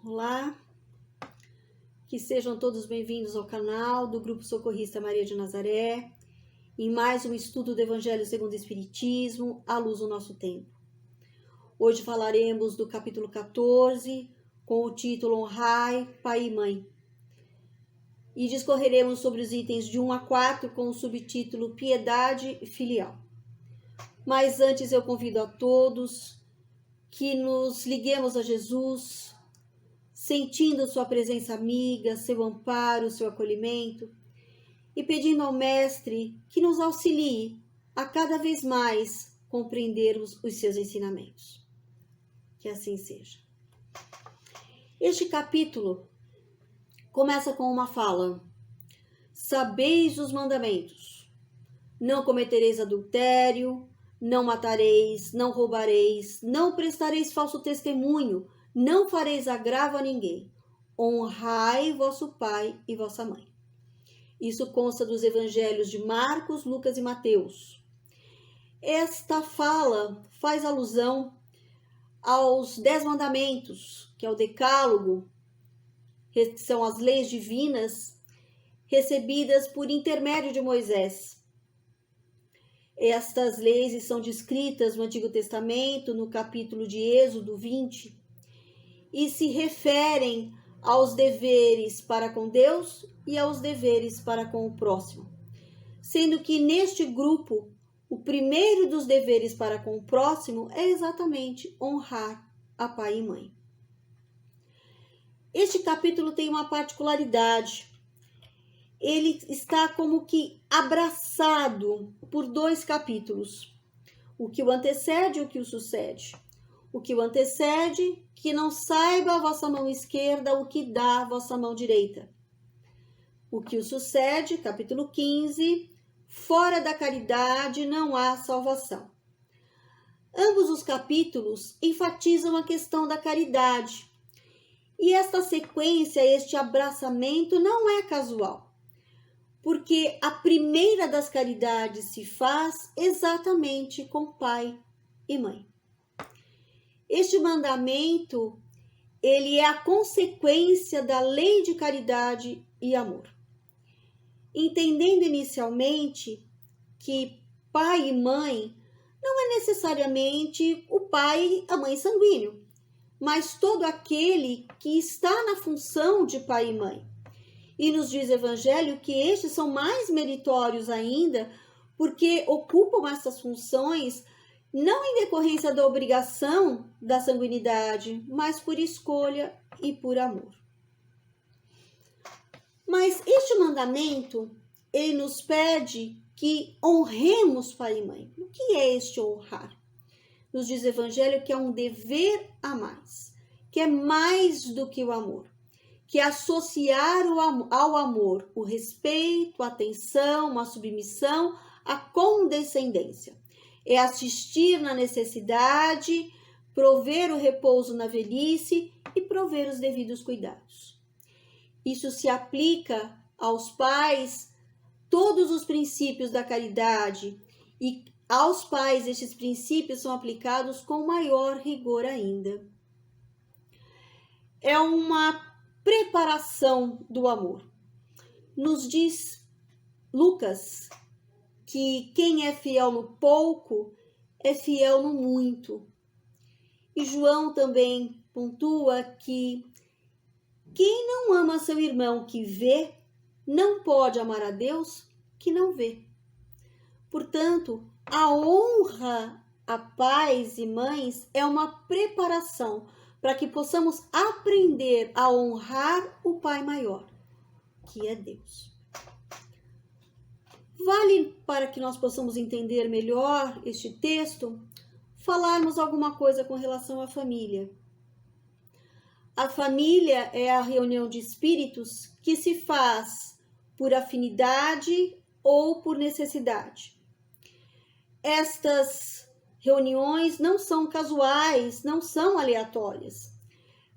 Olá, que sejam todos bem-vindos ao canal do Grupo Socorrista Maria de Nazaré, em mais um estudo do Evangelho segundo o Espiritismo, à luz do nosso tempo. Hoje falaremos do capítulo 14, com o título Honrai Pai e Mãe. E discorreremos sobre os itens de 1 a 4 com o subtítulo Piedade Filial. Mas antes eu convido a todos que nos liguemos a Jesus, sentindo sua presença amiga, seu amparo, seu acolhimento, e pedindo ao Mestre que nos auxilie a cada vez mais compreendermos os seus ensinamentos. Que assim seja. Este capítulo começa com uma fala: sabeis os mandamentos. Não cometereis adultério, não matareis, não roubareis, não prestareis falso testemunho, não fareis agravo a ninguém. Honrai vosso pai e vossa mãe. Isso consta dos evangelhos de Marcos, Lucas e Mateus. Esta fala faz alusão aos 10 mandamentos, que é o decálogo, que são as leis divinas recebidas por intermédio de Moisés. Estas leis são descritas no Antigo Testamento, no capítulo de Êxodo 20, e se referem aos deveres para com Deus e aos deveres para com o próximo. Sendo que neste grupo, o primeiro dos deveres para com o próximo é exatamente honrar a pai e mãe. Este capítulo tem uma particularidade. Ele está como que abraçado por 2 capítulos. O que o antecede e o que o sucede. O que o antecede, que não saiba a vossa mão esquerda o que dá a vossa mão direita. O que o sucede, capítulo 15, fora da caridade não há salvação. Ambos os capítulos enfatizam a questão da caridade. E esta sequência, este abraçamento não é casual, porque a primeira das caridades se faz exatamente com pai e mãe. Este mandamento, ele é a consequência da lei de caridade e amor. Entendendo inicialmente que pai e mãe não é necessariamente o pai e a mãe sanguíneo, mas todo aquele que está na função de pai e mãe. E nos diz o Evangelho que estes são mais meritórios ainda, porque ocupam essas funções não em decorrência da obrigação da sanguinidade, mas por escolha e por amor. Mas este mandamento, ele nos pede que honremos pai e mãe. O que é este honrar? Nos diz o Evangelho que é um dever a mais, que é mais do que o amor, que é associar ao amor o respeito, a atenção, a submissão, a condescendência. É assistir na necessidade, prover o repouso na velhice e prover os devidos cuidados. Isso se aplica aos pais, todos os princípios da caridade, e aos pais estes princípios são aplicados com maior rigor ainda. É uma preparação do amor. Nos diz Lucas que quem é fiel no pouco é fiel no muito. E João também pontua que quem não ama seu irmão que vê, não pode amar a Deus que não vê. Portanto, a honra a pais e mães é uma preparação para que possamos aprender a honrar o Pai maior, que é Deus. Vale, para que nós possamos entender melhor este texto, falarmos alguma coisa com relação à família. A família é a reunião de espíritos que se faz por afinidade ou por necessidade. Estas reuniões não são casuais, não são aleatórias.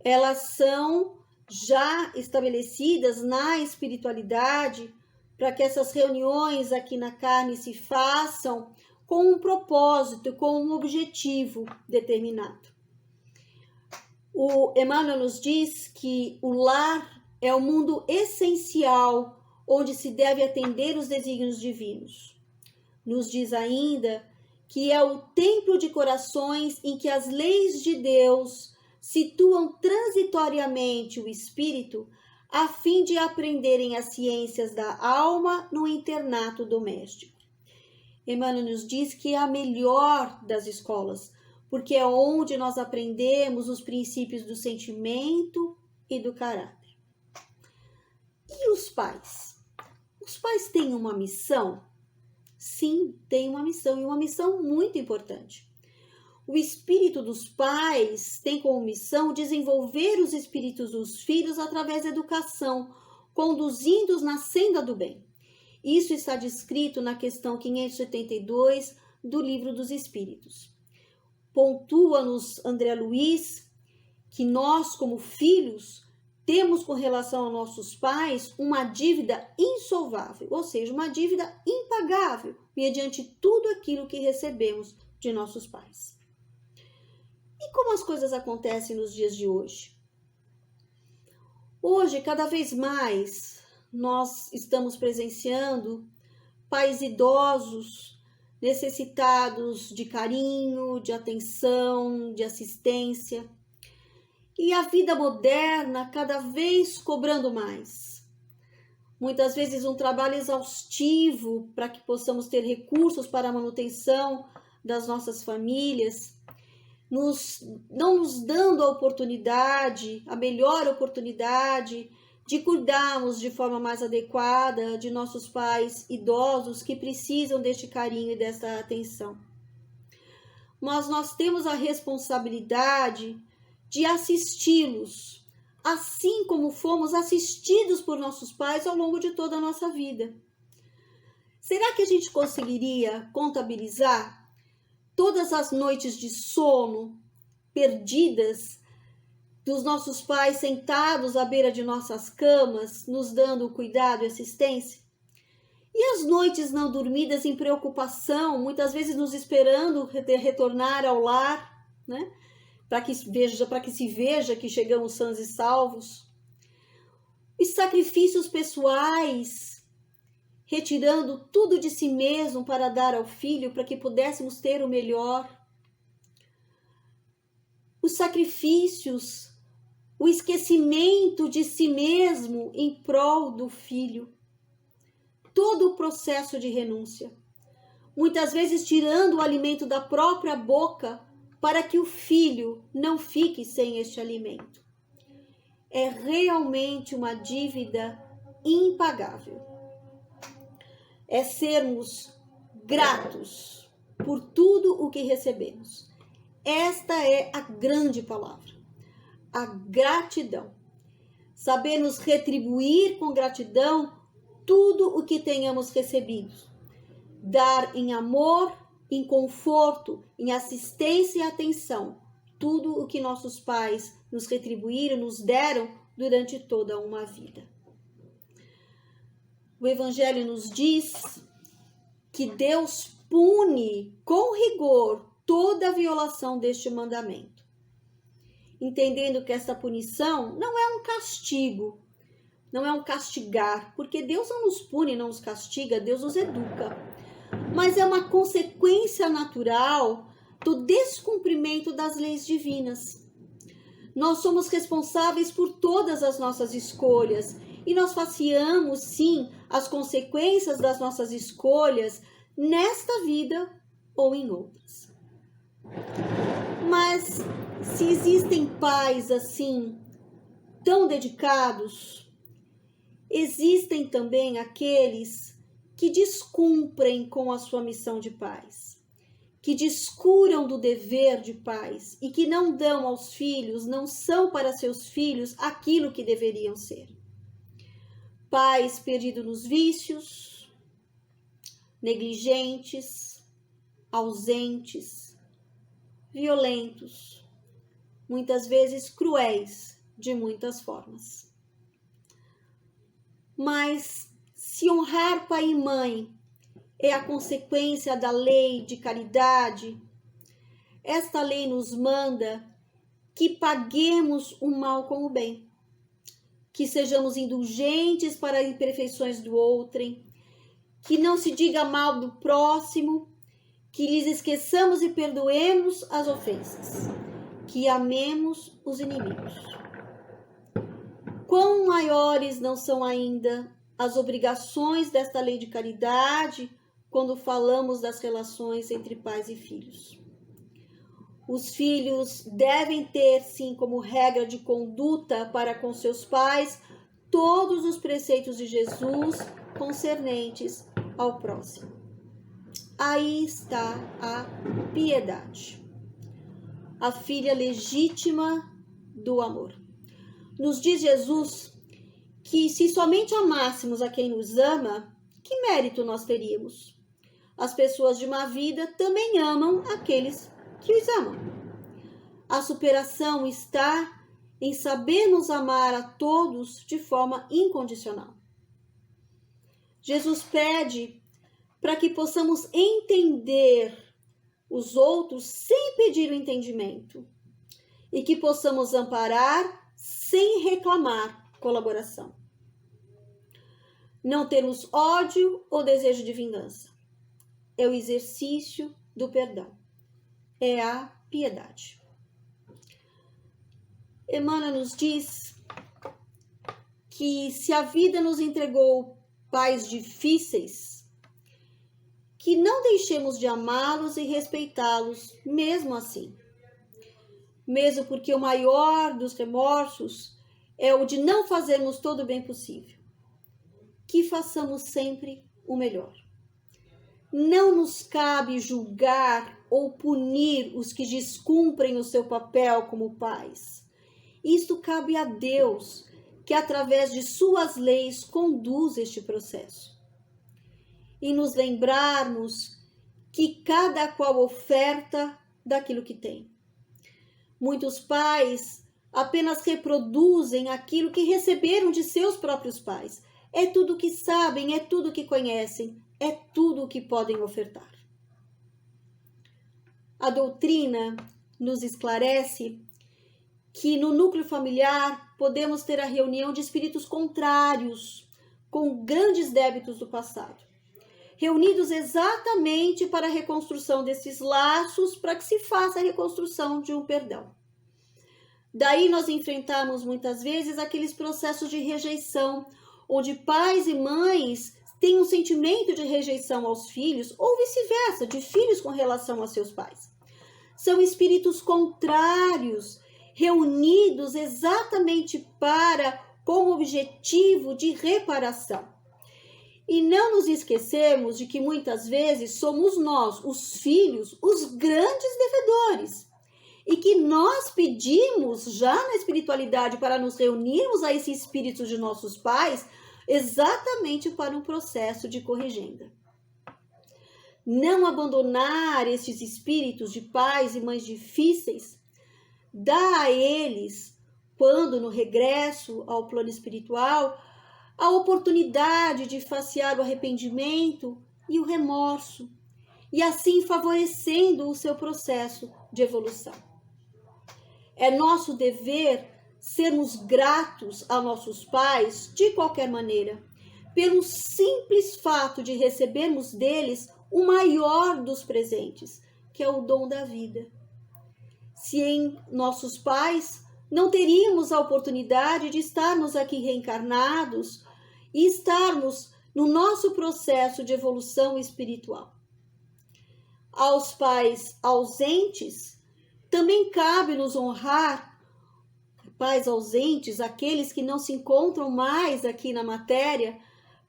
Elas são já estabelecidas na espiritualidade para que essas reuniões aqui na carne se façam com um propósito, com um objetivo determinado. O Emmanuel nos diz que o lar é o mundo essencial onde se deve atender os desígnios divinos. Nos diz ainda que é o templo de corações em que as leis de Deus situam transitoriamente o espírito a fim de aprenderem as ciências da alma no internato doméstico. Emmanuel nos diz que é a melhor das escolas, porque é onde nós aprendemos os princípios do sentimento e do caráter. E os pais? Os pais têm uma missão? Sim, têm uma missão, e uma missão muito importante. O espírito dos pais tem como missão desenvolver os espíritos dos filhos através da educação, conduzindo-os na senda do bem. Isso está descrito na questão 572 do Livro dos Espíritos. Pontua-nos André Luiz que nós, como filhos, temos com relação aos nossos pais uma dívida insolvável, ou seja, uma dívida impagável, mediante tudo aquilo que recebemos de nossos pais. E como as coisas acontecem nos dias de hoje? Hoje, cada vez mais, nós estamos presenciando pais idosos necessitados de carinho, de atenção, de assistência. E a vida moderna cada vez cobrando mais. Muitas vezes um trabalho exaustivo para que possamos ter recursos para a manutenção das nossas famílias, não nos dando a oportunidade, a melhor oportunidade de cuidarmos de forma mais adequada de nossos pais idosos que precisam deste carinho e dessa atenção. Mas nós temos a responsabilidade de assisti-los, assim como fomos assistidos por nossos pais ao longo de toda a nossa vida. Será que a gente conseguiria contabilizar todas as noites de sono perdidas dos nossos pais sentados à beira de nossas camas, nos dando cuidado e assistência? E as noites não dormidas em preocupação, muitas vezes nos esperando retornar ao lar, né? Para que se veja que chegamos sãos e salvos. Os sacrifícios pessoais, retirando tudo de si mesmo para dar ao filho, para que pudéssemos ter o melhor. Os sacrifícios, o esquecimento de si mesmo em prol do filho. Todo o processo de renúncia. Muitas vezes tirando o alimento da própria boca para que o filho não fique sem este alimento. É realmente uma dívida impagável. É sermos gratos por tudo o que recebemos. Esta é a grande palavra, a gratidão. Sabermos retribuir com gratidão tudo o que tenhamos recebido. Dar em amor, em conforto, em assistência e atenção, tudo o que nossos pais nos retribuíram, nos deram durante toda uma vida. O Evangelho nos diz que Deus pune com rigor toda a violação deste mandamento, entendendo que essa punição não é um castigo, não é um castigar, porque Deus não nos pune, não nos castiga, Deus nos educa. Mas é uma consequência natural do descumprimento das leis divinas. Nós somos responsáveis por todas as nossas escolhas e nós faceamos, sim, as consequências das nossas escolhas nesta vida ou em outras. Mas se existem pais assim, tão dedicados, existem também aqueles que descumprem com a sua missão de pais, que descuram do dever de pais e que não dão aos filhos, não são para seus filhos aquilo que deveriam ser. Pais perdidos nos vícios, negligentes, ausentes, violentos, muitas vezes cruéis de muitas formas. Mas se honrar pai e mãe é a consequência da lei de caridade, esta lei nos manda que paguemos o mal com o bem, que sejamos indulgentes para as imperfeições do outrem, que não se diga mal do próximo, que lhes esqueçamos e perdoemos as ofensas, que amemos os inimigos. Quão maiores não são ainda as obrigações desta lei de caridade quando falamos das relações entre pais e filhos. Os filhos devem ter, sim, como regra de conduta para com seus pais todos os preceitos de Jesus concernentes ao próximo. Aí está a piedade, a filha legítima do amor. Nos diz Jesus que se somente amássemos a quem nos ama, que mérito nós teríamos? As pessoas de má vida também amam aqueles que os amam. A superação está em sabermos amar a todos de forma incondicional. Jesus pede para que possamos entender os outros sem pedir o entendimento e que possamos amparar sem reclamar colaboração. Não termos ódio ou desejo de vingança. É o exercício do perdão. É a piedade. Emmanuel nos diz que se a vida nos entregou pais difíceis, que não deixemos de amá-los e respeitá-los mesmo assim. Mesmo porque o maior dos remorsos é o de não fazermos todo o bem possível. Que façamos sempre o melhor. Não nos cabe julgar ou punir os que descumprem o seu papel como pais. Isto cabe a Deus, que através de suas leis conduz este processo. E nos lembrarmos que cada qual oferta daquilo que tem. Muitos pais apenas reproduzem aquilo que receberam de seus próprios pais. É tudo que sabem, é tudo que conhecem, é tudo o que podem ofertar. A doutrina nos esclarece que no núcleo familiar podemos ter a reunião de espíritos contrários, com grandes débitos do passado, reunidos exatamente para a reconstrução desses laços, para que se faça a reconstrução de um perdão. Daí nós enfrentamos muitas vezes aqueles processos de rejeição, onde pais e mães têm um sentimento de rejeição aos filhos, ou vice-versa, de filhos com relação aos seus pais. São espíritos contrários, reunidos exatamente com o objetivo de reparação. E não nos esquecemos de que muitas vezes somos nós, os filhos, os grandes devedores. E que nós pedimos já na espiritualidade para nos reunirmos a esses espíritos de nossos pais, exatamente para um processo de corrigenda. Não abandonar esses espíritos de pais e mães difíceis, dá a eles, quando no regresso ao plano espiritual, a oportunidade de facear o arrependimento e o remorso, e assim favorecendo o seu processo de evolução. É nosso dever sermos gratos a nossos pais de qualquer maneira, pelo simples fato de recebermos deles o maior dos presentes, que é o dom da vida. Se em nossos pais não teríamos a oportunidade de estarmos aqui reencarnados e estarmos no nosso processo de evolução espiritual. Aos pais ausentes, também cabe nos honrar, pais ausentes, aqueles que não se encontram mais aqui na matéria,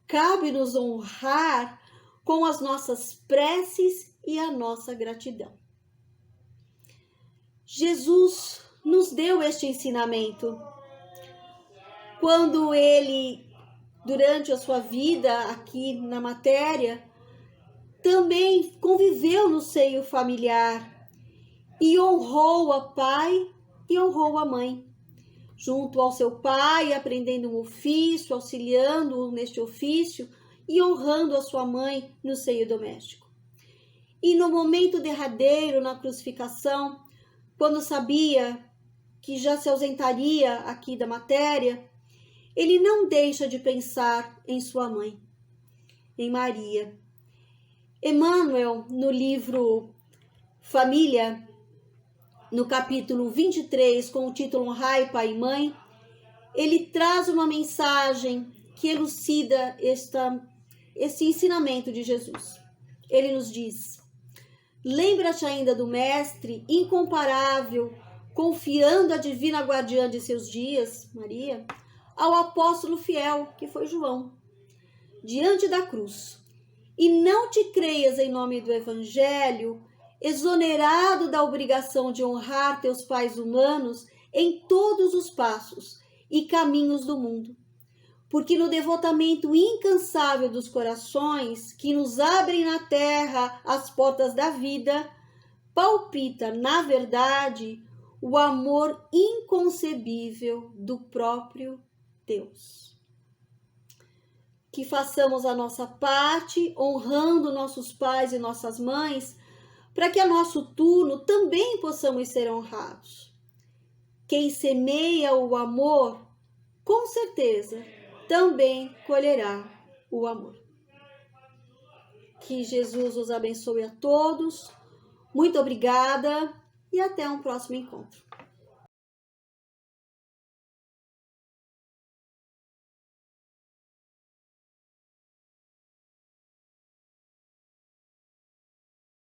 cabe nos honrar com as nossas preces e a nossa gratidão. Jesus nos deu este ensinamento quando ele, durante a sua vida aqui na matéria, também conviveu no seio familiar e honrou a pai e honrou a mãe. Junto ao seu pai, aprendendo um ofício, auxiliando-o neste ofício e honrando a sua mãe no seio doméstico. E no momento derradeiro, na crucificação, quando sabia que já se ausentaria aqui da matéria, ele não deixa de pensar em sua mãe, em Maria. Emmanuel, no livro Família, no capítulo 23, com o título Honrai Pai e Mãe, ele traz uma mensagem que elucida esse ensinamento de Jesus. Ele nos diz: lembra-te ainda do Mestre incomparável, confiando a divina guardiã de seus dias, Maria, ao apóstolo fiel, que foi João, diante da cruz. E não te creias em nome do Evangelho, exonerado da obrigação de honrar teus pais humanos em todos os passos e caminhos do mundo. Porque no devotamento incansável dos corações que nos abrem na terra as portas da vida, palpita, na verdade, o amor inconcebível do próprio Deus. Que façamos a nossa parte, honrando nossos pais e nossas mães, para que a nosso turno também possamos ser honrados. Quem semeia o amor, com certeza, também colherá o amor. Que Jesus os abençoe a todos. Muito obrigada e até um próximo encontro.